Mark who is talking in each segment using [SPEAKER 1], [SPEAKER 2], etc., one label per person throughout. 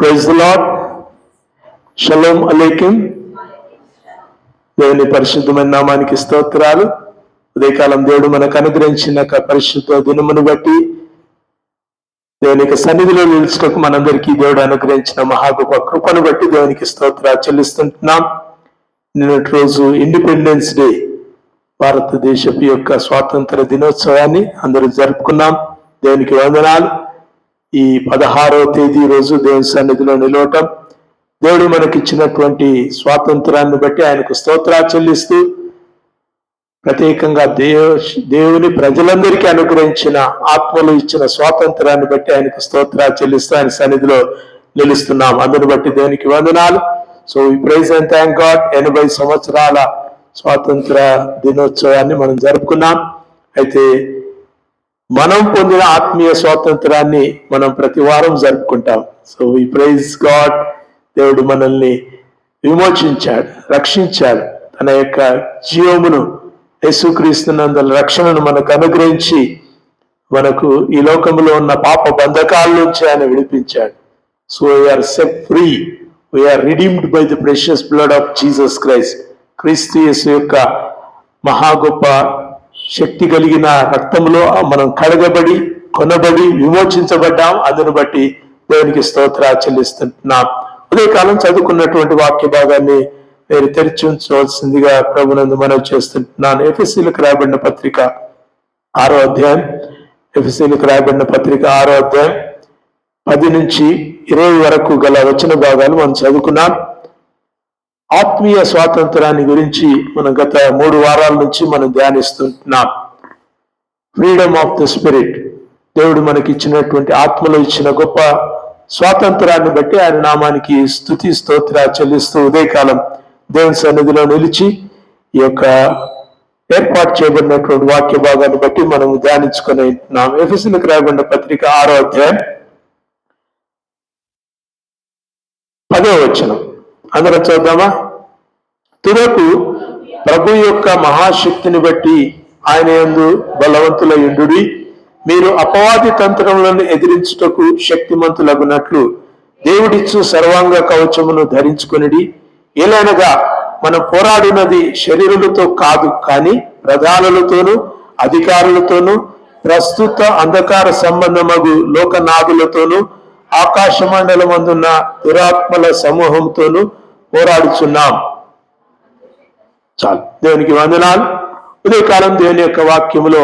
[SPEAKER 1] Praise the lord. Shalom అలైకుం. దేవుని పరిశుద్ధమైన నామానికి స్తోత్రాలు. ఉదయకాలం దేవుడు మనకు అనుగ్రహించిన పరిశుద్ధ దినమును బట్టి దేవునికి సన్నిధిలో నిలుచుటకు మనందరికీ దేవుడు అనుగ్రహించిన మహాగొప్ప కృపను బట్టి దేవునికి స్తోత్రాలు చెల్లిస్తుంటున్నాం. నిన్నటి రోజు ఇండిపెండెన్స్ డే, భారతదేశపు యొక్క స్వాతంత్ర దినోత్సవాన్ని అందరూ జరుపుకున్నాం. దేవునికి వందనాలు. ఈ 16వ తేదీ రోజు దేవుని సన్నిధిలో నిలవటం, దేవుడు మనకిచ్చినటువంటి స్వాతంత్రాన్ని బట్టి ఆయనకు స్తోత్రాలు చెల్లిస్తూ, ప్రత్యేకంగా దేవుని ప్రజలందరికీ అనుగ్రహించిన ఆత్మలు ఇచ్చిన స్వాతంత్రాన్ని బట్టి ఆయనకు స్తోత్రాలు చెల్లిస్తూ ఆయన సన్నిధిలో నిలుస్తున్నాం. అందుని బట్టి దేవునికి వందనాలు. సో ఈ ప్రైజ్ అండ్ థ్యాంక్ గాడ్. 80 సంవత్సరాల స్వాతంత్ర దినోత్సవాన్ని మనం జరుపుకున్నాం. అయితే మనం పొందిన ఆత్మీయ స్వాతంత్రాన్ని మనం ప్రతి వారం జరుపుకుంటాం. సో ఈ ప్రైజ్ గాడ్. దేవుడు మనల్ని విమోచించాడు, రక్షించాడు. తన యొక్క జీవమును, యేసుక్రీస్తునందల రక్షణను మనకు అనుగ్రహించి మనకు ఈ లోకంలో ఉన్న పాప బంధకాల నుంచి ఆయన విడిపించాడు. So we're set free, we're redeemed by the precious blood of Jesus Christ. క్రీస్తు యేసు యొక్క మహా గొప్ప శక్తి కలిగిన రక్తంలో మనం కడగబడి, కొనబడి, విమోచించబడ్డాం. అందును బట్టి దేవునికి స్తోత్రాలు చెల్లిస్తున్నాం. ఉదయకాలం చదువుకున్నటువంటి వాక్య భాగాన్ని నేను తెరిచి ఉంచవలసిందిగా ప్రభునందు మనవి చేస్తున్నాను. ఎఫెసీలకు రాయబడిన పత్రిక 6వ అధ్యాయం, ఎఫెసీలకు రాయబడిన పత్రిక 6వ అధ్యాయం 10 నుంచి 20 వరకు గల వచన భాగాలు మనం చదువుకున్నాం. ఆత్మీయ స్వాతంత్రాన్ని గురించి మనం గత 3 వారాల నుంచి మనం ధ్యానిస్తున్నాం. Freedom of the spirit. దేవుడు మనకి ఇచ్చినటువంటి ఆత్మలో ఇచ్చిన గొప్ప స్వాతంత్రాన్ని బట్టి ఆయన నామానికి స్తుతి స్తోత్రాలు చెల్లిస్తూ ఉదయకాలం దేవుని సన్నిధిలో నిలిచి ఈ యొక్క ఏర్పాటు చేయబడినటువంటి వాక్య భాగాన్ని బట్టి మనం ధ్యానించుకుని ఉన్నాం. ఎఫెసీలకు రాయబడిన పత్రిక 6వ అధ్యాయం 10వ వచనం అందరం చూద్దామా? తుదకు ప్రభు యొక్క మహాశక్తిని బట్టి ఆయన యందు బలవంతులయుండుడి. మీరు అపవాది తంత్రములను ఎదిరించుటకు శక్తిమంతులగునట్లు దేవుడిచ్చు సర్వాంగ కవచమును ధరించుకొనిడి. ఏలైనగా మనం పోరాడినది శరీరులతో కాదు, కానీ ప్రధానులతోనూ అధికారులతోనూ ప్రస్తుత అంధకార సంబంధమగు లోకనాథులతోనూ ఆకాశమండలమందున్న దురాత్మల సమూహంతోనూ పోరాడుచున్నాం. చాలు. దేవునికి వందనాలు. ఉదయకాలం దేవుని యొక్క వాక్యములో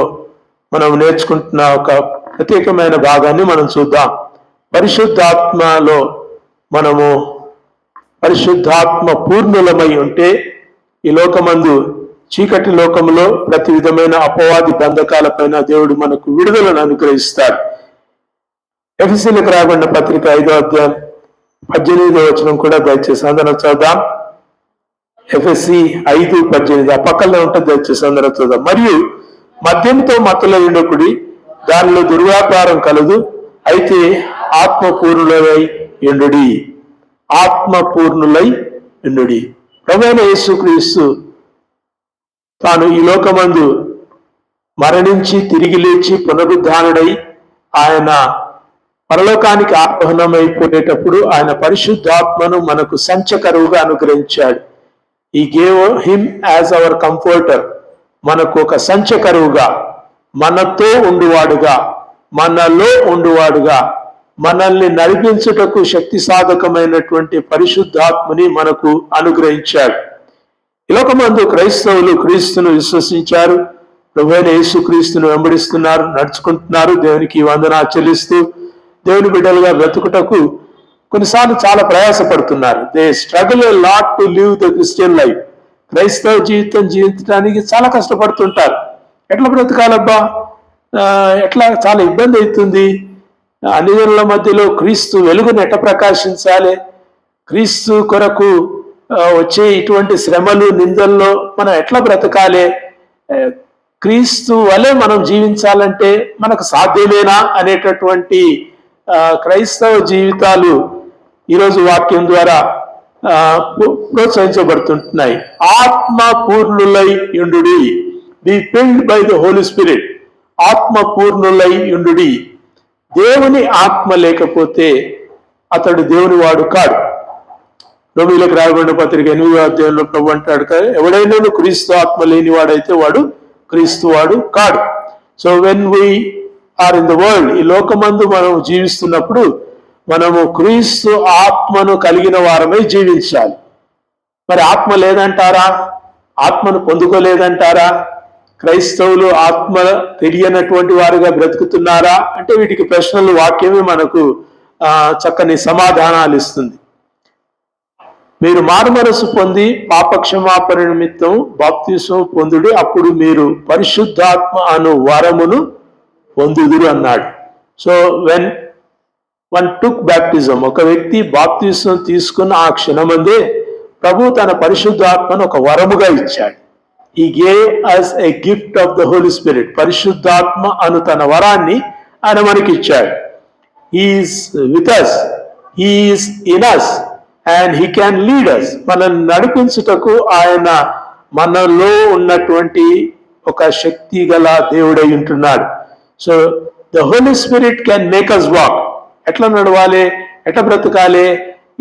[SPEAKER 1] మనం నేర్చుకుంటున్న ఒక ప్రత్యేకమైన భాగాన్ని మనం చూద్దాం. పరిశుద్ధాత్మలో మనము పరిశుద్ధాత్మ పూర్ణులమై ఉంటే ఈ లోకమందు, చీకటి లోకములో ప్రతి విధమైన అపవాది బంధకాల పైన దేవుడు మనకు విడుదలను అనుగ్రహిస్తాడు. ఎఫెసీలకు రాయబడిన పత్రిక 5వ అధ్యాయం 18వ వచనం కూడా దయచేసి అందరం చూద్దాం. ఎఫెసీ 5:18 ఆ పక్కనే ఉంటుంది, దయచేసి అందరం చూద్దాం. మరియు మద్యంతో మత్తులయుండకుడి, దానిలో దుర్వ్యాపారం కలదు, అయితే ఆత్మపూర్ణులై ఎండుడి. ఆత్మపూర్ణులై ఎండుడి. ప్రభువైన యేసుక్రీస్తు తాను ఈ లోకమందు మరణించి తిరిగి లేచి పునరుద్ధానుడై ఆయన పరలోకానికి ఆరోహణమైపోయేటప్పుడు ఆయన పరిశుద్ధాత్మను మనకు సంచకరువుగా అనుగ్రహించాడు. He gave him as our comforter. మనకు ఒక సంచకరువుగా, మనతో ఉండువాడుగా, మనలో ఉండువాడుగా, మనల్ని నడిపించుటకు శక్తి సాధకమైనటువంటి పరిశుద్ధాత్మని మనకు అనుగ్రహించాడు. ఈ లోకమందు క్రైస్తవులు క్రీస్తును విశ్వసించారు, ప్రభువైన యేసుక్రీస్తును వెంబడిస్తున్నారు, నడుచుకుంటున్నారు. దేవునికి వందనాలు చెల్లిస్తూ దేవుని బిడ్డలుగా బ్రతుకుటకు కొన్నిసార్లు చాలా ప్రయాసపడుతున్నారు. They struggle a lot to live the Christian life. క్రైస్తవ జీవితం జీవించడానికి చాలా కష్టపడుతుంటారు. ఎట్లా బ్రతకాలబ్బా, ఎట్లా, చాలా ఇబ్బంది అవుతుంది. అన్ని జనుల మధ్యలో క్రీస్తు వెలుగును ఎట్లా ప్రకాశించాలి, క్రీస్తు కొరకు వచ్చే ఇటువంటి శ్రమలు నిందల్లో మనం ఎట్లా బ్రతకాలి, క్రీస్తు వలె మనం జీవించాలంటే మనకు సాధ్యమేనా అనేటటువంటి క్రైస్తవ జీవితాలు ఈరోజు వాక్యం ద్వారా ప్రోత్సహించబడుతుంటున్నాయి. ఆత్మ పూర్ణులై యుండుడి. Be filled by the Holy Spirit. ఆత్మ పూర్ణులై యుండుడి. దేవుని ఆత్మ లేకపోతే అతడు దేవుని వాడు కాడు. రోమీలకు రాయబడిన పత్రిక 8వ అధ్యాయంలో ప్రభు అంటాడు కదా, ఎవడైనా క్రీస్తు ఆత్మ లేనివాడైతే వాడు క్రీస్తు వాడు కాడు. So when we are in the world, ఈ లోకమందు మనం జీవిస్తున్నప్పుడు మనము క్రీస్తు ఆత్మను కలిగిన వారమై జీవించాలి. మరి ఆత్మ లేదంటారా? ఆత్మను పొందుకోలేదంటారా? క్రైస్తవులు ఆత్మ తెలియనటువంటి వారుగా బ్రతుకుతున్నారా అంటే వీటికి ప్రశ్నలు వాక్యమే మనకు చక్కని సమాధానాలు ఇస్తుంది. మీరు మారుమనసు పొంది పాపక్షమాపణ నిమిత్తం బాప్తిసం పొందుడి, అప్పుడు మీరు పరిశుద్ధాత్మ అను వరమును పొందుదురు అన్నాడు. So when one took baptism, ఒక వ్యక్తి బాప్తిసం తీసుకున్న ఆ క్షణమందే ప్రభు తన పరిశుద్ధాత్మను ఒక వరముగా ఇచ్చాడు. He gave us a gift of the Holy Spirit. పరిశుద్ధాత్మ అను తన వరాన్ని ఆయన మనకి ఇచ్చాడు. He is with us, He is in us and He can lead us. మనల్ని నడిపించుటకు ఆయన మనలో ఉన్నటువంటి ఒక శక్తి గల దేవుడై ఉంటున్నాడు. So the Holy Spirit can make us walk. ఎట్లా నడవాలి, ఎట్లా బ్రతకాలి,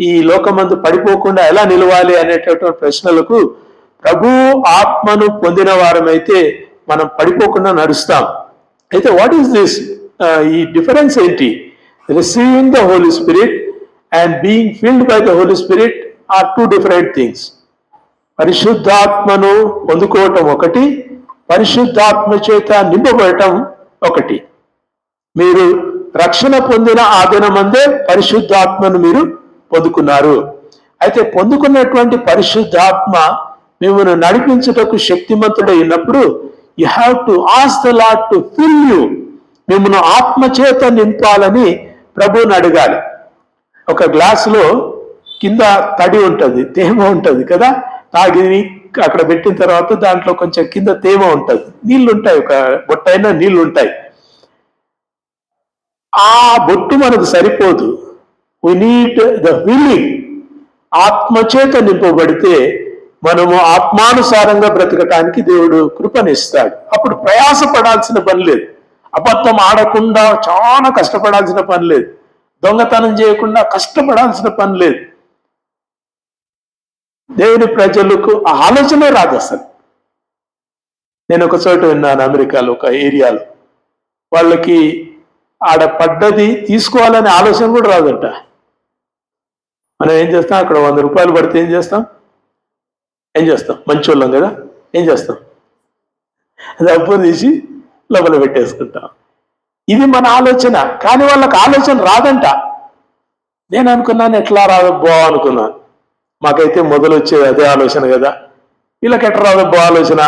[SPEAKER 1] ఈ లోకమందు పడిపోకుండా ఎలా నిలవాలి అనేటటువంటి ప్రశ్నలకు ప్రభు ఆత్మను పొందిన వారమైతే మనం పడిపోకుండా నడుస్తాం. అయితే వాట్ ఈస్ దిస్, ఈ డిఫరెన్స్ ఏంటి? Receiving the Holy Spirit and being filled by the Holy Spirit are two different things. పరిశుద్ధాత్మను పొందుకోవటం ఒకటి, పరిశుద్ధాత్మ చేత నింపబడటం ఒకటి. మీరు రక్షణ పొందిన ఆ దినమందే పరిశుద్ధాత్మను మీరు పొందుకున్నారు. అయితే పొందుకున్నటువంటి పరిశుద్ధాత్మ మిమ్మల్ని నడిపించుటకు శక్తిమంతుడై ఉన్నప్పుడు you have to ask the lord to fill you. మిమ్మల్ని ఆత్మ చేత నింపాలని ప్రభువుని అడగాలి. ఒక గ్లాసులో కింద తడి ఉంటుంది, తేమ ఉంటుంది కదా, తాగి అక్కడ పెట్టిన తర్వాత దాంట్లో కొంచెం కింద తేమ ఉంటుంది, నీళ్లు ఉంటాయి, ఒక బొట్టైనా నీళ్లు ఉంటాయి. ఆ బొట్టు మనకు సరిపోదు. We need the filling. ఆత్మచేత నింపబడితే మనము ఆత్మానుసారంగా బ్రతకటానికి దేవుడు కృపనిస్తాడు. అప్పుడు ప్రయాసపడాల్సిన పని లేదు, అబద్ధం ఆడకుండా చాలా కష్టపడాల్సిన పని లేదు, దొంగతనం చేయకుండా కష్టపడాల్సిన పని లేదు. దేవుని ప్రజలకు ఆ ఆలోచనే రాదు అసలు. నేను ఒక చోట విన్నాను, అమెరికాలో ఒక ఏరియాలో వాళ్ళకి ఆడ పడ్డది తీసుకోవాలనే ఆలోచన కూడా రాదంట. మనం ఏం చేస్తాం, అక్కడ 100 రూపాయలు పడితే ఏం చేస్తాం మంచోళ్ళం కదా, ఏం చేస్తాం, అది అప్పు తీసి లోపల పెట్టేసుకుంటాం. ఇది మన ఆలోచన, కానీ వాళ్ళకి ఆలోచన రాదంట. నేను అనుకున్నాను ఎట్లా రాదబ్బో అనుకున్నాను. మాకైతే మొదలు వచ్చేది అదే ఆలోచన కదా, వీళ్ళకి ఎట్లా రాదబ్బో ఆలోచన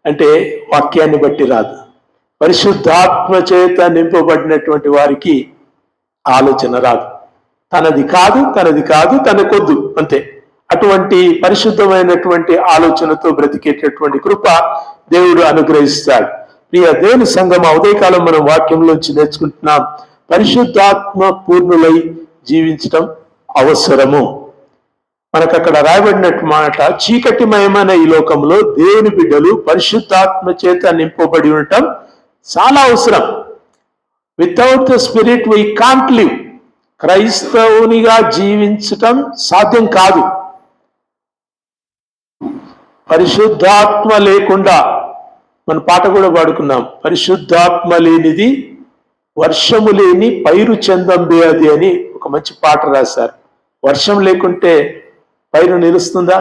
[SPEAKER 1] అంటే వాక్యాన్ని బట్టి రాదు. పరిశుద్ధాత్మ చేత నింపబడినటువంటి వారికి ఆలోచన రాదు. తనది కాదు తనకొద్దు, అంతే. అటువంటి పరిశుద్ధమైనటువంటి ఆలోచనతో బ్రతికేటటువంటి కృప దేవుడు అనుగ్రహిస్తాడు. ప్రియ దేవుని సంగమా, ఉదయకాలం మనం వాక్యంలోంచి నేర్చుకుంటున్నాం, పరిశుద్ధాత్మ పూర్ణులై జీవించటం అవసరము. మనకు అక్కడ రాయబడినట్టు మాట, చీకటిమయమైన ఈ లోకంలో దేవుని బిడ్డలు పరిశుద్ధాత్మ చేత నింపబడి ఉండటం చాలా అవసరం. Without the spirit we can't live. క్రైస్తవునిగా జీవించటం సాధ్యం కాదు. పరిశుద్ధాత్మ లేకుండా, మన పాట కూడా పాడుకున్నాం, పరిశుద్ధాత్మ లేనిది వర్షము లేని పైరు చందంబే అది అని ఒక మంచి పాట రాశారు. వర్షం లేకుంటే పైరు నిలుస్తుందా,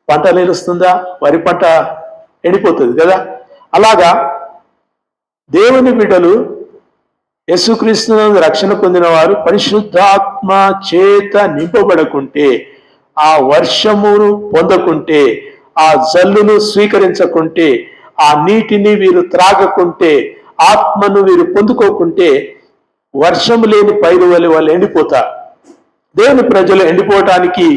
[SPEAKER 1] పంట నిలుస్తుందా, వరి పంట ఎండిపోతుంది కదా. అలాగా దేవుని బిడ్డలు, యేసుక్రీస్తునందు రక్షణ పొందిన వారు పరిశుద్ధాత్మ చేత నింపబడకుంటే, ఆ వర్షమును పొందకుంటే, ఆ జల్లును స్వీకరించకుంటే, ఆ నీటిని వీరు త్రాగకుంటే, ఆత్మను వీరు పొందుకోకుంటే వర్షము లేని పైరు వలె వాళ్ళు ఎండిపోతారు. దేవుని ప్రజలు ఎండిపోవటానికి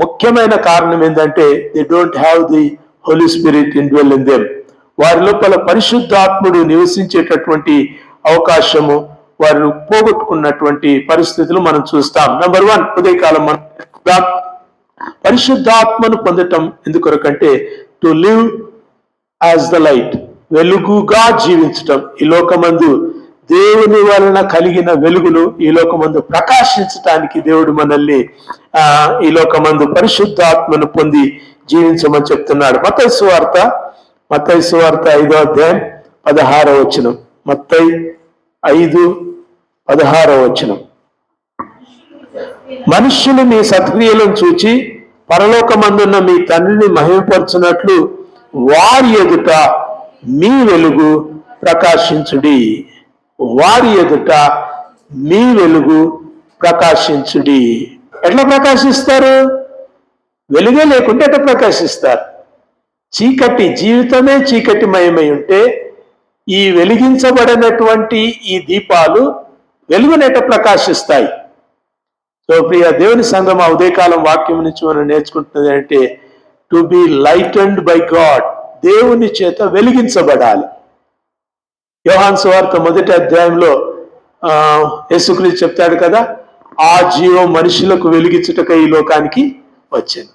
[SPEAKER 1] ముఖ్యమైన కారణం ఏంటంటే they don't have the Holy Spirit indwell in them. వారి లోపల పరిశుద్ధాత్ముడు నివసించేటటువంటి అవకాశము వారు పోగొట్టుకున్నటువంటి పరిస్థితులు మనం చూస్తాం. నంబర్ 1, ఉదయకాలం మనం పరిశుద్ధాత్మను పొందటం ఎందుకొరకంటే to live as the light, వెలుగుగా జీవించటం. ఈ లోకమందు దేవుని వలన కలిగిన వెలుగులు ఈ లోకమందు ప్రకాశించటానికి దేవుడు మనల్ని ఈ లోకమందు పరిశుద్ధాత్మను పొంది జీవించమని చెప్తున్నాడు. మత్తయి సువార్త 5వ అధ్యాయం 16వ వచనం. మత్తయి 5:16వ వచనం. మనుష్యులు మీ సత్క్రియలను చూచి పరలోకమందున్న మీ తండ్రిని మహిమపరచునట్లు వారి ఎదుట మీ వెలుగు ప్రకాశించుడి. వారి ఎదుట మీ వెలుగు ప్రకాశించుడి. ఎట్లా ప్రకాశిస్తారు? వెలుగే లేకుంటే ఎట్లా ప్రకాశిస్తారు? చీకటి జీవితమే చీకటిమయమై ఉంటే ఈ వెలిగించబడినటువంటి ఈ దీపాలు వెలుగునేట ప్రకాశిస్తాయి. సో ప్రియ దేవుని సంఘం, ఆ ఉదయకాలం వాక్యం నుంచి మనం నేర్చుకుంటున్నది అంటే టు బి లైటెండ్ బై గాడ్, దేవుని చేత వెలిగించబడాలి. యోహాను సువార్త 1వ అధ్యాయంలో యేసుక్రీస్తు చెప్తాడు కదా, ఆ జీవం మనుషులకు వెలిగించుటకై ఈ లోకానికి వచ్చాను.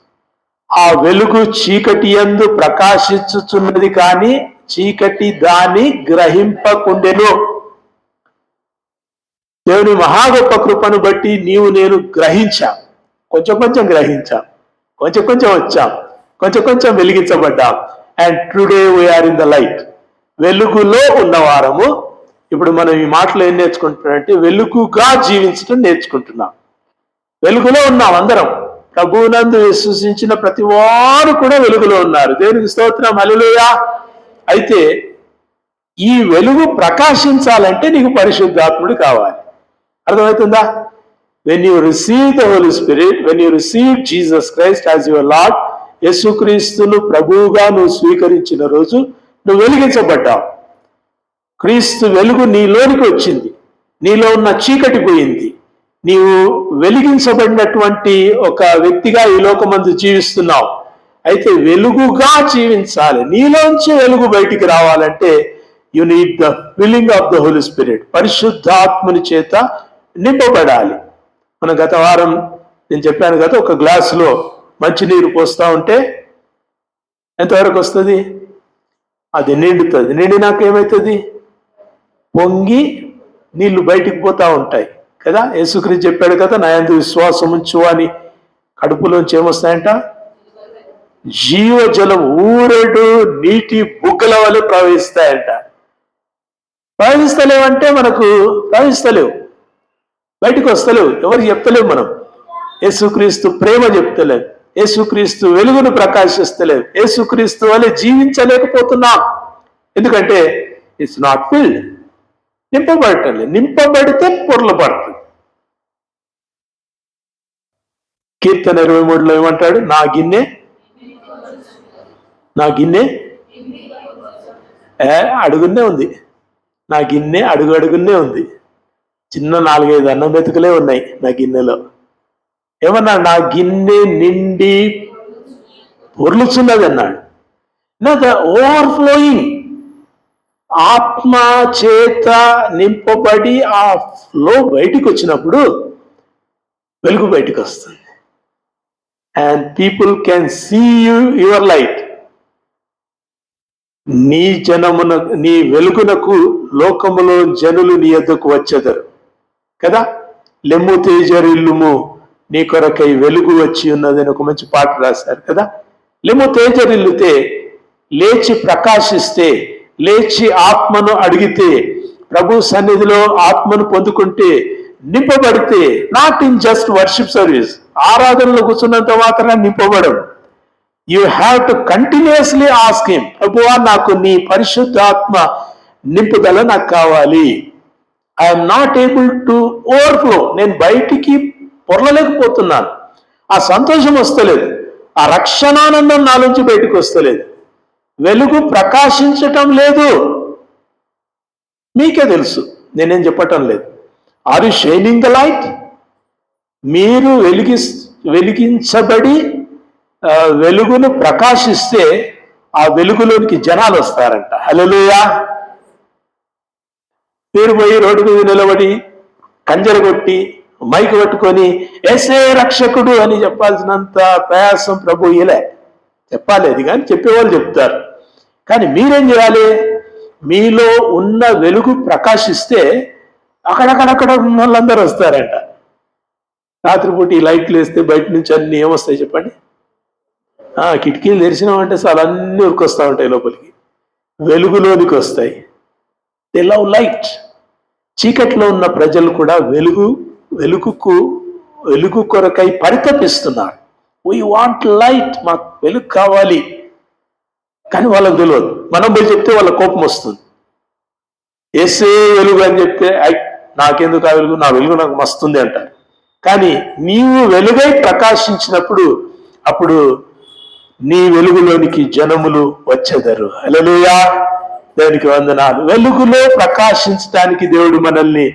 [SPEAKER 1] ఆ వెలుగు చీకటి యందు ప్రకాశించుచున్నది, కానీ చీకటి దాన్ని గ్రహింపకుండెను. దేవుని మహా గొప్ప కృపను బట్టి నీవు నేను గ్రహించాం, కొంచెం కొంచెం గ్రహించాం, కొంచెం కొంచెం వచ్చాం, కొంచెం కొంచెం వెలిగించబడ్డాం. And today we're in the light. వెలుగులో ఉన్నవారము. ఇప్పుడు మనం ఈ మాటలు ఏం నేర్చుకుంటున్నామంటే వెలుగుగా జీవించడం నేర్చుకుంటున్నాం. వెలుగులో ఉన్నాం అందరం. ప్రభువునందు విశ్వసించిన ప్రతి వారు కూడా వెలుగులో ఉన్నారు. దేవునికి స్తోత్రం, హల్లెలూయా. అయితే ఈ వెలుగు ప్రకాశించాలంటే నీకు పరిశుద్ధాత్ముడు కావాలి. అర్థమవుతుందా? When you receive the Holy Spirit, when you receive Jesus Christ as your Lord, యేసుక్రీస్తును ప్రభువుగా నువ్వు స్వీకరించిన రోజు నువ్వు వెలిగించబడ్డావు. క్రీస్తు వెలుగు నీలోనికి వచ్చింది, నీలో ఉన్న చీకటి పోయింది. నీవు వెలిగించబడినటువంటి ఒక వ్యక్తిగా ఈ లోకమందు జీవిస్తున్నావు. అయితే వెలుగుగా జీవించాలి. నీలోంచి వెలుగు బయటికి రావాలంటే you need the filling of the Holy Spirit. పరిశుద్ధాత్మని చేత నింపబడాలి. మన గత వారం నేను చెప్పాను కదా, ఒక గ్లాసులో మంచినీరు పోస్తా ఉంటే ఎంతవరకు వస్తుంది? అది నిండుతుంది. నిండినాక ఏమవుతుంది? పొంగి నీళ్లు బయటికి పోతా ఉంటాయి కదా. యేసుక్రీస్తు చెప్పాడు కదా, నా యందు విశ్వాసం ఉంచు అని. కడుపులోంచి ఏమొస్తాయంట? జీవజలం ఊరెడు నీటి బుగ్గల వల్ల ప్రవహిస్తాయంట. ప్రవహిస్తలేవంటే మనకు ప్రవహిస్తలేవు, బయటికి వస్తలేవు, ఎవరు చెప్తలేవు. మనం యేసుక్రీస్తు ప్రేమ చెప్తలేవు, యేసుక్రీస్తు వెలుగును ప్రకాశిస్తలేవు, యేసుక్రీస్తు వల్లే జీవించలేకపోతున్నాం. ఎందుకంటే ఇట్స్ నాట్ ఫిల్డ్. నింపబడటం లేదు. నింపబడితే పొరలు పడుతుంది. కీర్తన 23లో ఏమంటాడు? నా గిన్నె అడుగునే ఉంది. నా గిన్నె అడుగు అడుగునే ఉంది. చిన్న 4-5 అన్నం మెతుకులే ఉన్నాయి నా గిన్నెలో. ఏమన్నా? నా గిన్నె నిండి పొర్లుచున్నది అన్నాడు. ఓవర్ఫ్లోయింగ్. ఆత్మ చేత నింపబడి ఆ ఫ్లో బయటికి వచ్చినప్పుడు వెలుగు బయటికి వస్తుంది. And people can see your light. నీ వెలుగునకు లోకములో జనులు నీ యొద్దకు వచ్చెదరు కదా. లెమ్ము తేజరిల్లుము, నీ కొరకై వెలుగు వచ్చి ఉన్నదని ఒక మంచి పాట రాశారు కదా. లెమ్ము తేజరిల్లుతే, లేచి ప్రకాశిస్తే, లేచి ఆత్మను అడిగితే, ప్రభు సన్నిధిలో ఆత్మను పొందుకుంటే, నింపబడితే, not in just worship service, ఆరాధనలో కూర్చున్నంత మాత్రాన నింపబడం. You have to continuously ask him, ప్రభువా నాకు నీ పరిశుద్ధాత్మ నింపుదల నాకు కావాలి. I'm not able to overflow. నేను బయటికి పొరలలేకపోతున్నాను. ఆ సంతోషం వస్తలేదు, ఆ రక్షణానందం నాలోంచి బయటకు వస్తలేదు, వెలుగు ప్రకాశించటం లేదు. మీకే తెలుసు, నేనేం చెప్పటం లేదు. Are you shining the light? మీరు వెలిగించబడి వెలుగును ప్రకాశిస్తే ఆ వెలుగులోనికి జనాలు వస్తారంట. హల్లెలూయా. మీరు పోయి రోడ్డు మీద నిలబడి కంజర కొట్టి మైకు పట్టుకొని యేసే రక్షకుడు అని చెప్పాల్సినంత ప్రయాసం ప్రభు ఇలే. చెప్పాలి అది, కానీ చెప్పేవాళ్ళు చెప్తారు. కానీ మీరేం చేయాలి? మీలో ఉన్న వెలుగు ప్రకాశిస్తే అక్కడక్కడక్కడ ఉన్న వాళ్ళందరూ వస్తారంట. రాత్రిపూట ఈ లైట్లు వేస్తే బయట నుంచి అన్ని ఏమొస్తాయి చెప్పండి? కిటికీలు తెరిచినామంటే చాలా అన్ని ఉరికొస్తూ ఉంటాయి లోపలికి, వెలుగులోనికి వస్తాయి. They love light. చీకట్లో ఉన్న ప్రజలు కూడా వెలుగు కొరకై పరితపిస్తున్నారు. వీ వాంట్ లైట్, మాకు వెలుగు కావాలి. కానీ వాళ్ళకు తెలియదు. మనం పోయి చెప్తే వాళ్ళ కోపం వస్తుంది. ఏసే వెలుగు అని చెప్తే నాకెందుకు ఆ వెలుగు, నా వెలుగు నాకు మస్తుంది అంటారు. కానీ నీవు వెలుగై ప్రకాశించినప్పుడు అప్పుడు నీ వెలుగులోనికి జనములు వచ్చెదరు. హల్లెలూయా, దేవునికి వందనాలు. వెలుగులో ప్రకాశించడానికి దేవుడు మనల్ని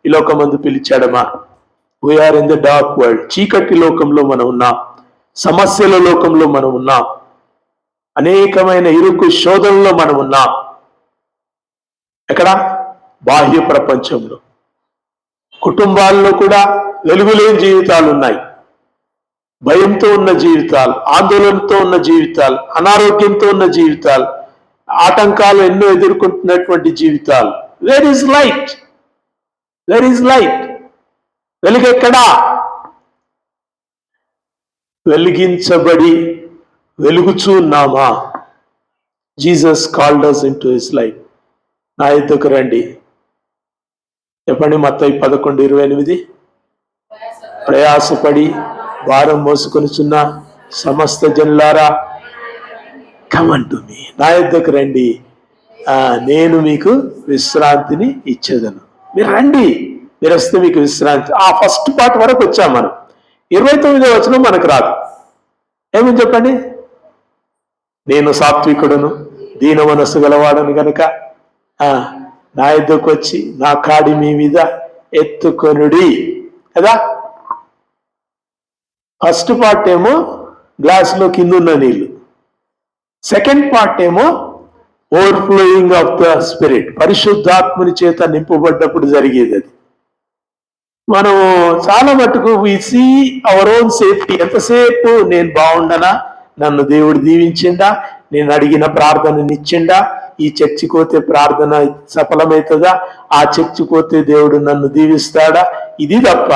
[SPEAKER 1] ఈ లోకమందు పిలిచాడమా. We're in the dark world. చీకటి లోకంలో మనం ఉన్నాం, సమస్యల లోకంలో మనం ఉన్నాం, అనేకమైన ఇరుకు శోధనలో మనం ఉన్నాం. ఎక్కడ? బాహ్య ప్రపంచంలో. కుటుంబాల్లో కూడా వెలుగులేని జీవితాలు ఉన్నాయి, భయంతో ఉన్న జీవితాలు, ఆందోళనతో ఉన్న జీవితాలు, అనారోగ్యంతో ఉన్న జీవితాలు, ఆటంకాలు ఎన్నో ఎదుర్కొంటున్నటువంటి జీవితాలు. Where is light? Where is light? వెలుగెక్కడా? వెలిగించబడి వెలుగుచూ ఉన్నామా? Jesus called us into his light. నా ఎద్దుకు రండి. చెప్పండి, మత్తయి 11:28. ప్రయాసపడి భారం మోసుకొనిచున్న సమస్త జనులారా, కమ్ అంటు మీ, నా యొద్దకు రండి, నేను మీకు విశ్రాంతిని ఇచ్చేదను. మీరు రండి, మీరు వస్తే మీకు విశ్రాంతి. ఆ ఫస్ట్ పార్ట్ వరకు వచ్చాం మనం. 29వ వచనం మనకు రాదు. ఏమని చెప్పండి? నేను సాత్వికుడును దీన మనస్సు గలవాడను గనుక నా యొద్దకు వచ్చి నా కాడి మీ మీద ఎత్తుకొనుడి కదా. ఫస్ట్ పార్ట్ ఏమో గ్లాసులో కింద ఉన్న నీళ్లు, సెకండ్ పార్ట్ ఏమో ఓవర్ఫ్లోయింగ్ ఆఫ్ ద స్పిరిట్, పరిశుద్ధాత్మని చేత నింపబడ్డప్పుడు జరిగేది. అది మనం చాలా మటుకు we see our own safety. ఎంతసేపు నేను బాగుండనా, నన్ను దేవుడు దీవించిండా, నేను అడిగిన ప్రార్థననిచ్చిండా, ఈ చర్చికి పోతే ప్రార్థన సఫలమవుతుందా, ఆ చర్చికి పోతే దేవుడు నన్ను దీవిస్తాడా, ఇది తప్ప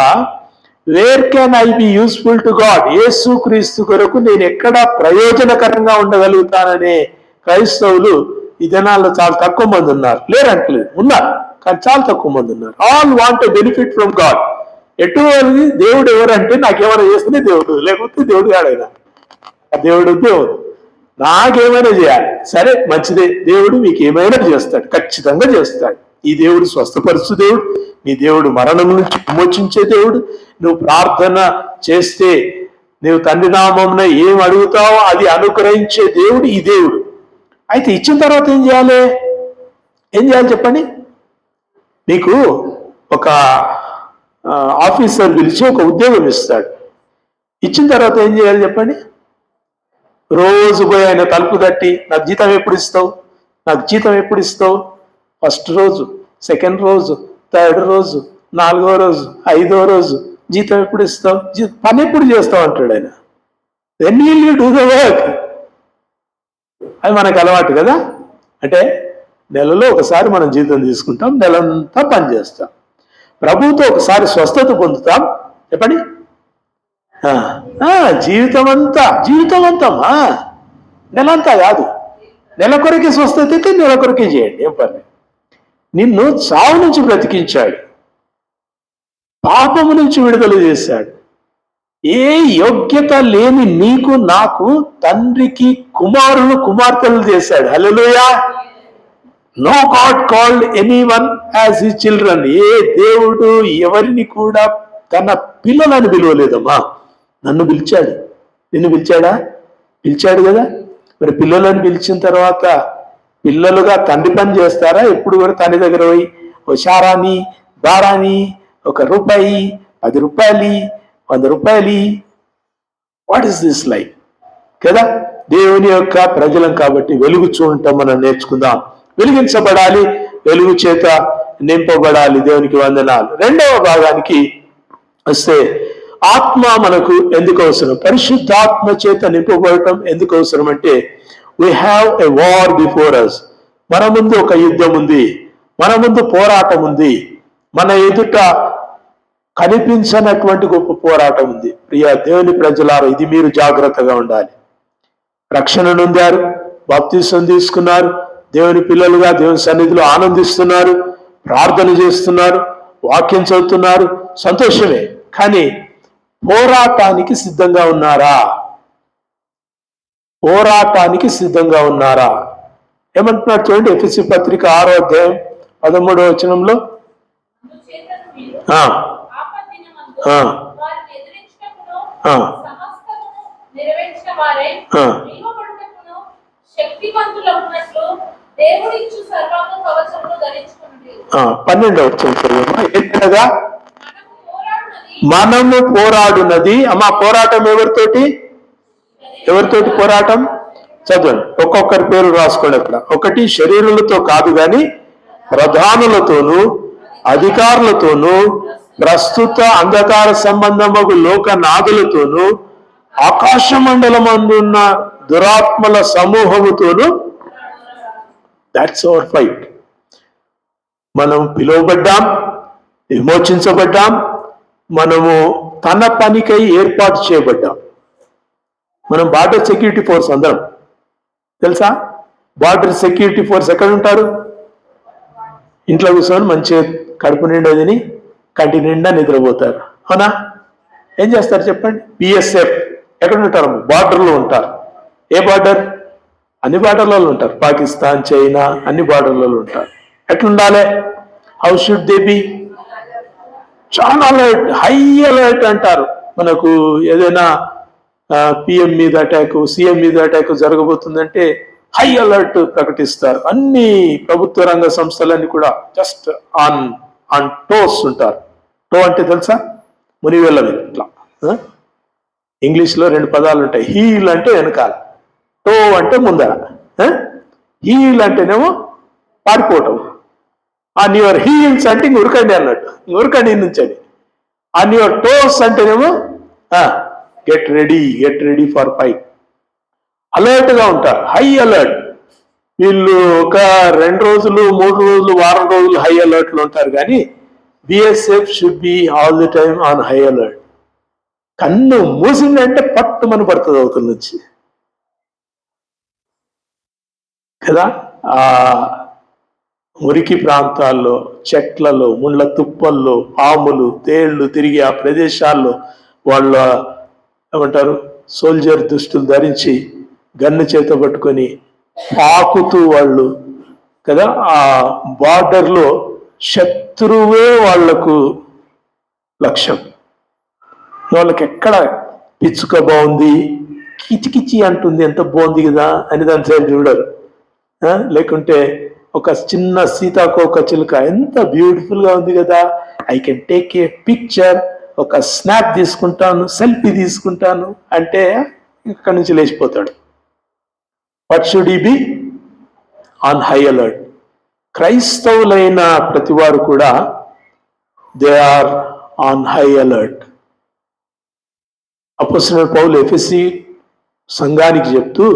[SPEAKER 1] where can I be useful to God, యేసు క్రీస్తు కొరకు నేను ఎక్కడ ప్రయోజనకరంగా ఉండగలుగుతాననే క్రైస్తవులు ఈ దినాల్లో చాలా తక్కువ మంది ఉన్నారు. లేరంటలేదు, ఉన్నారు, కానీ చాలా తక్కువ మంది ఉన్నారు. All want a benefit from God. ఎటువంటి దేవుడు ఎవరంటే నాకేమైనా చేస్తేనే దేవుడు, లేకపోతే దేవుడు కాడైనా. దేవుడు నాకేమైనా చేయాలి, సరే మంచిదే, దేవుడు మీకు ఏమైనా చేస్తాడు, ఖచ్చితంగా చేస్తాడు. ఈ దేవుడు స్వస్థపరుచు దేవుడు, నీ దేవుడు మరణం నుంచి విమోచించే దేవుడు. నువ్వు ప్రార్థన చేస్తే నువ్వు తండ్రి నామమున ఏం అడుగుతావో అది అనుగ్రహించే దేవుడు ఈ దేవుడు. అయితే ఇచ్చిన తర్వాత ఏం చేయాలి? ఏం చేయాలి చెప్పండి? నీకు ఒక ఆఫీసర్ పిలిచి ఒక ఉద్యోగం ఇస్తాడు. ఇచ్చిన తర్వాత ఏం చేయాలి చెప్పండి? రోజు పోయి ఆయన తలుపు తట్టి, నాకు జీతం ఎప్పుడు ఇస్తావు, నాకు జీతం ఎప్పుడు ఇస్తావు? ఫస్ట్ రోజు, సెకండ్ రోజు, థర్డ్ రోజు, 4వ రోజు, 5వ రోజు, జీతం ఎప్పుడు ఇస్తావు, పని ఎప్పుడు చేస్తావు అంటాడు ఆయన. When will you do the work? అది మనకు అలవాటు కదా. అంటే నెలలో ఒకసారి మనం జీతం తీసుకుంటాం, నెలంతా పని చేస్తాం. ప్రభువుతో ఒకసారి స్వస్థత పొందుతాం చెప్పండి. జీవితం అంతా నెలంతా కాదు, నెల కొరకే స్వస్థత అయితే నెల కొరకే చేయండి, ఏం పర్లేదు. నిన్ను చావు నుంచి బ్రతికించాడు, పాపము నుంచి విడుదల చేశాడు. ఏ యోగ్యత లేని నీకు నాకు తండ్రికి కుమారులు కుమార్తెలు చేశాడు. హల్లెలూయా. No God called anyone as his children. ఏ దేవుడు ఎవరిని కూడా తన పిల్లలని పిలవలేదమ్మా. నన్ను పిలిచాడు, నిన్ను పిలిచాడా? పిలిచాడు కదా. మరి పిల్లలను పిలిచిన తర్వాత పిల్లలుగా తండ్రి పని చేస్తారా? ఎప్పుడు కూడా తండ్రి దగ్గర పోయి ఓ షారాని దారాని, 1 రూపాయి, 10 రూపాయలు, 100 రూపాయలు, వాట్ ఈస్ దిస్ లైఫ్ కదా. దేవుని యొక్క ప్రజలం కాబట్టి వెలుగు చూడటం మనం నేర్చుకుందాం. వెలిగించబడాలి, వెలుగు చేత నింపబడాలి. దేవునికి వందనాలు. రెండవ భాగానికి వస్తే, ఆత్మ మనకు ఎందుకు అవసరం? పరిశుద్ధాత్మ చేత నింపబడటం ఎందుకు అవసరం అంటే, we have a war before us. మన ముందు ఒక యుద్ధం ఉంది, మన ముందు పోరాటం ఉంది, మన ఎదుట కనిపించనటువంటి గొప్ప పోరాటం ఉంది. ప్రియ దేవుని ప్రజలారా, ఇది మీరు జాగ్రత్తగా ఉండాలి. రక్షణ నొందారు, బాప్తిసం తీసుకున్నారు, దేవుని పిల్లలుగా దేవుని సన్నిధిలో ఆనందిస్తున్నారు, ప్రార్థన చేస్తున్నారు, వాక్యం చదువుతున్నారు, సంతోషమే. కానీ పోరాటానికి సిద్ధంగా ఉన్నారా? పోరాటానికి సిద్ధంగా ఉన్నారా? ఏమంటున్నారు చూడండి, ఎఫెసీ పత్రిక 6వ అధ్యాయం 13వ వచనంలో, మనము పోరాడునది. అమ్మా, పోరాటం ఎవరితోటి పోరాటం? చదవండి, ఒక్కొక్కరి పేరు రాసుకోండి అక్కడ. ఒకటి, శరీరులతో కాదు గాని ప్రధానులతోనూ అధికారులతోనూ ప్రస్తుత అంధకార సంబంధము లోకనాథులతోనూ ఆకాశ మండలమందున్న దురాత్మల సమూహముతోనూ. That's our fight. మనం పిలువబడ్డాం, విమోచించబడ్డాం, మనము తన పనికై ఏర్పాటు చేయబడ్డాం. మనం బార్డర్ సెక్యూరిటీ ఫోర్స్ అందరం, తెలుసా? బార్డర్ సెక్యూరిటీ ఫోర్స్ ఎక్కడ ఉంటారు? ఇంట్లో కూర్చొని మంచిగా కడుపు నిండా తిని కంటి నిండా నిద్రపోతారు, అవునా? ఏం చేస్తారు చెప్పండి? బిఎస్ఎఫ్ ఎక్కడ ఉంటారు? బార్డర్లో ఉంటారు. ఏ బార్డర్? అన్ని బార్డర్లలో ఉంటారు. పాకిస్తాన్, చైనా, అన్ని బార్డర్లలో ఉంటారు. ఎట్లుండాలి? How should they be? చాలా అలర్ట్, హై అలర్ట్ అంటారు. మనకు ఏదైనా పిఎం మీద అటాక్, సీఎం మీద అటాక్ జరగబోతుందంటే హై అలర్ట్ ప్రకటిస్తారు. అన్ని ప్రభుత్వ రంగ సంస్థలన్నీ కూడా జస్ట్ ఆన్ టోస్ ఉంటారు. టో అంటే తెలుసా? మునివేళ్ళ మీద ఇట్లా. ఇంగ్లీష్లో 2 పదాలు ఉంటాయి. హీల్ అంటే వెనకాల, టో అంటే ముందర. హీల్ అంటేనేమో పారిపోవటం. ఆన్ యువర్ హీల్స్ అంటే ఇంక ఉరకండి అన్నట్టు, ఉరకండి నుంచి అని. ఆన్ యువర్ టోస్ అంటేనేమో get ready for fight. Alert గా ఉంటారు, హై అలర్ట్. వీళ్ళు ఒక 2 రోజులు, 3 రోజులు, వారం రోజులు హై అలర్ట్ లో ఉంటారు. కానీ BSF should be all the time on high alert. కన్ను మూసిందంటే పట్టుమని పడుతుంది అవతల నుంచి కదా. ఆ మురికి ప్రాంతాల్లో, చెట్లలో, ముళ్ళ తుప్పల్లో, పాములు, తేళ్లు తిరిగి ఆ ప్రదేశాల్లో వాళ్ళ ఏమంటారు, సోల్జర్ దుస్తులు ధరించి గన్ను చేత పట్టుకొని పాకుతూ వాళ్ళు కదా, ఆ బార్డర్లో శత్రువే వాళ్లకు లక్ష్యం. వాళ్ళకి ఎక్కడ పిచ్చుక బాగుంది, కిచికిచి అంటుంది, ఎంత బాగుంది కదా అని దాని సైడ్ చూడరు. లేకుంటే ఒక చిన్న సీతాకోక చిలుక ఎంత బ్యూటిఫుల్ గా ఉంది కదా, I can take a picture, ఒక స్నాప్ తీసుకుంటాను, సెల్ఫీ తీసుకుంటాను అంటే ఇక్కడి నుంచి లేచిపోతాడు. What should we be? On high alert. క్రైస్తవులైన ప్రతి వారు కూడా they are on high alert. అపోస్తలుడైన పౌలు ఎఫెసీ సంఘానికి చెప్తూ,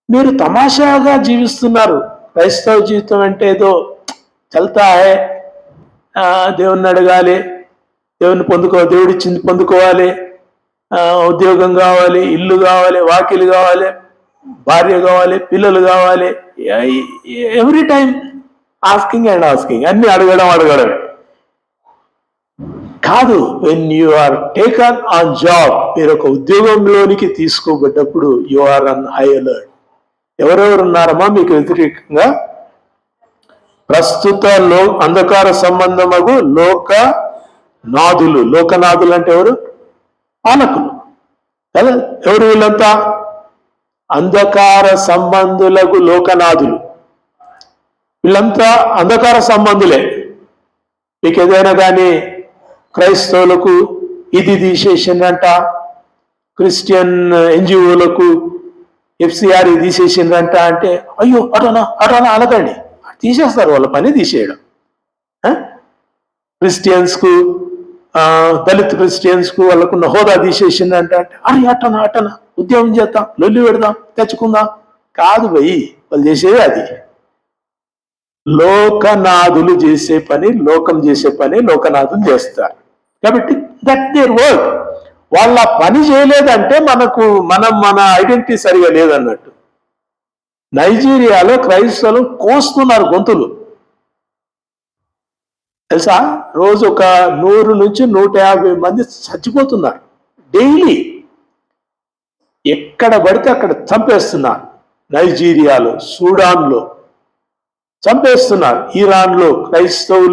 [SPEAKER 1] మీరు తమాషాగా జీవిస్తున్నారు. క్రైస్తవ జీవితం అంటే ఏదో చల్తా హే, దేవుణ్ణి అడగాలి, దేవుని దేవుడిచ్చింది పొందుకోవాలి, ఉద్యోగం కావాలి, ఇల్లు కావాలి, వాకిలు కావాలి, భార్య కావాలి, పిల్లలు కావాలి, every time asking and asking, అన్ని అడగడం కాదు. When you are taken on job, మీరు ఒక ఉద్యోగంలోనికి తీసుకోబడ్డప్పుడు you are on high alert. ఎవరెవరు ఉన్నారమ్మా మీకు వ్యతిరేకంగా? ప్రస్తుత అంధకార సంబంధమగు లోకనాథులు. లోకనాథులు అంటే ఎవరు? పాలకులు కదా. ఎవరు వీళ్ళంతా? అంధకార సంబంధులకు లోకనాథులు. వీళ్ళంతా అంధకార సంబంధులే. మీకు ఏదైనా కానీ క్రైస్తవులకు ఇది తీసేసిందంట, క్రిస్టియన్ ఎన్జిఓలకు ఎఫ్సిఆర్ ఇది తీసేసిందంట అంటే అయ్యో అటనా అనకండి, తీసేస్తారు. వాళ్ళ పని తీసేయడం. క్రిస్టియన్స్కు, దళిత్ క్రిస్టియన్స్కు వాళ్ళకున్న హోదా తీసేసిందంట అంటే అరే అటనా ఉద్యోగం చేద్దాం, లొల్లి పెడదాం, తెచ్చుకుందాం. కాదు భయ్, వాళ్ళు చేసేది అది. లోకనాథులు చేసే పని లోకం చేసే పని లోకనాథులు చేస్తారు. కాబట్టి దట్ దేర్ వర్క్. వాళ్ళ పని చేయలేదంటే మన ఐడెంటిటీ సరిగా లేదన్నట్టు. నైజీరియాలో క్రైస్తవులు కోస్తున్నారు గొంతులు తెలుసా. రోజు ఒక 100 నుంచి 150 మంది చచ్చిపోతున్నారు డైలీ. ఎక్కడ పడితే అక్కడ చంపేస్తున్నారు. నైజీరియాలో, సూడాన్లో చంపేస్తున్నారు. ఇరాన్లో క్రైస్తవులు